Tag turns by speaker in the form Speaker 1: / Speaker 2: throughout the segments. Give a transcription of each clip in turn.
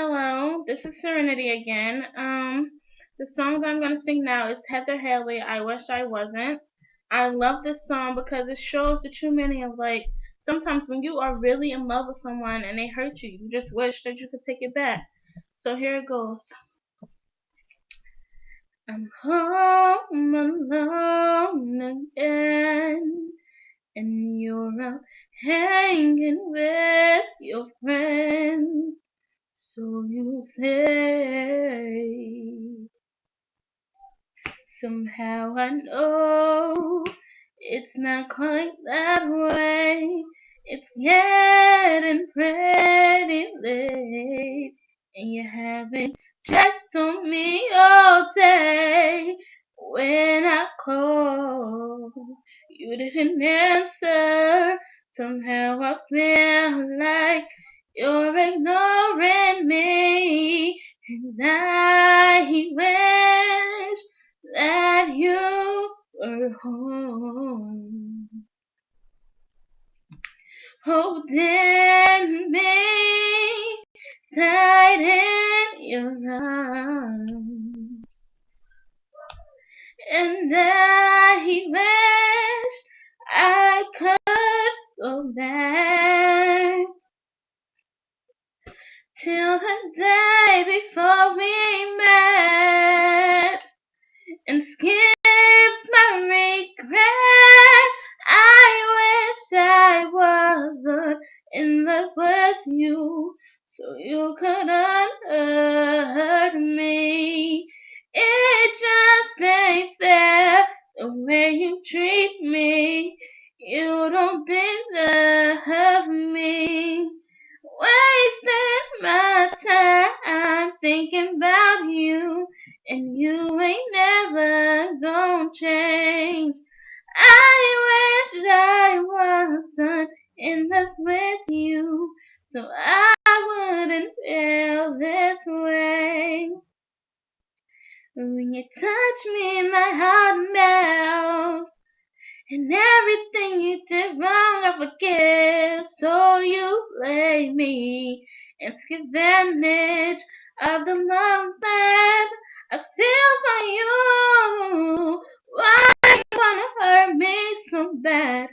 Speaker 1: Hello, this is Serenity again. The song that I'm gonna sing now is Heather Haley, I Wish I Wasn't. I love this song because it shows the true meaning of sometimes when you are really in love with someone and they hurt you, you just wish that you could take it back. So here it goes. I'm home alone again, and you're out hanging with your friends. So you say, somehow I know it's not quite that way. It's getting pretty late, and you haven't checked on me all day. When I called, you didn't answer. Somehow I feel like you're ignoring me, and I wish that you were home, holding me tight in your arms. And I wish I could go back till the day before we met and skip my regret. I wish I wasn't in love with you, so you couldn't hurt me. It just ain't fair the way you treat me. You don't deserve me. Wasting my time thinking about you, and you ain't never gonna change. I wish I wasn't in love with you, so I wouldn't feel this way. When you touch me, my heart melts, and everything you did wrong I forgive. So you blame me and take advantage of the love that I feel for you. Why you wanna hurt me so bad?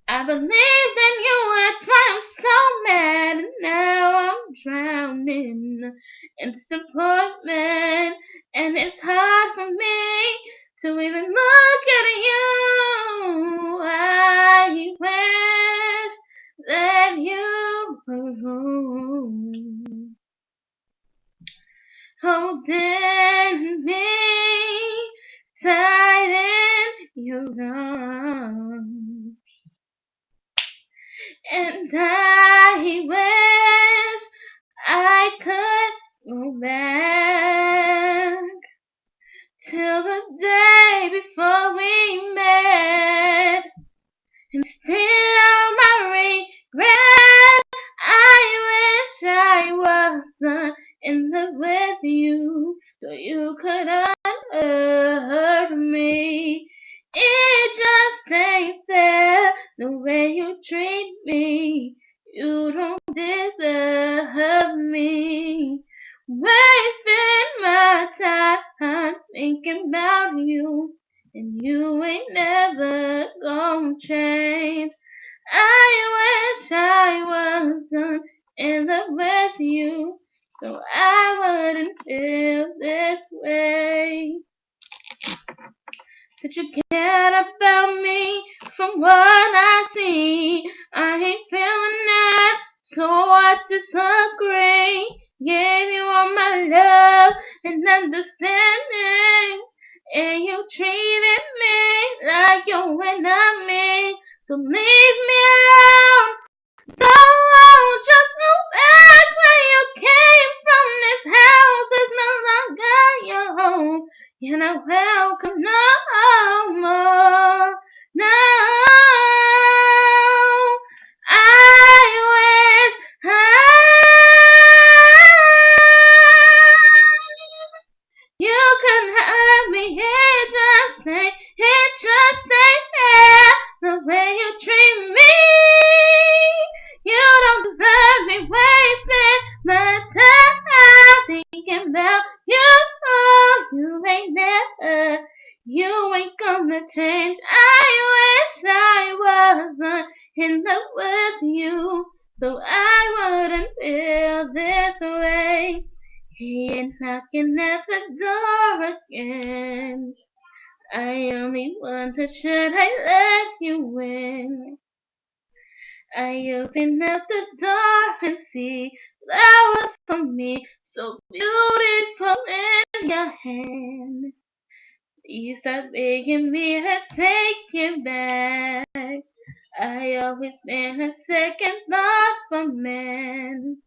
Speaker 1: I believed in you, that's why I'm so mad. And now I'm drowning in disappointment, and it's hard for me to even look at you. I wish that you were home, holding me tight in your arms. And I wish I could go back till the day before we met and still my regret. I wish I wasn't in love with you, so you couldn't hurt me. It just ain't fair the way you treat me. You don't deserve me. Wasting my time thinking about you, and you ain't never gonna change. I wish I wasn't in love with you, so I wouldn't feel this way. Did you get about me from what I see? I ain't feeling that, so I disagree. Gave you all my love and understanding, and you treated me like you were enemy. So leave me alone. Don't just go back where you came from. This house is no longer your home. You're not welcome no more. No, I wish you, so I wouldn't feel this way. He ain't knocking at the door again. I only wonder, should I let you in? I open up the door and see flowers for me, so beautiful in your hand. You start begging me to take it back. I always been a second thought for man.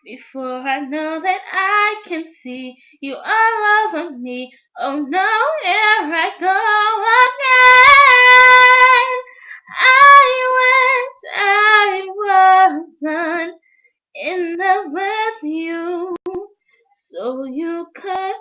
Speaker 1: Before I know that I can see you all over me. Oh no, here I go again. I wish I wasn't in love with you, so you could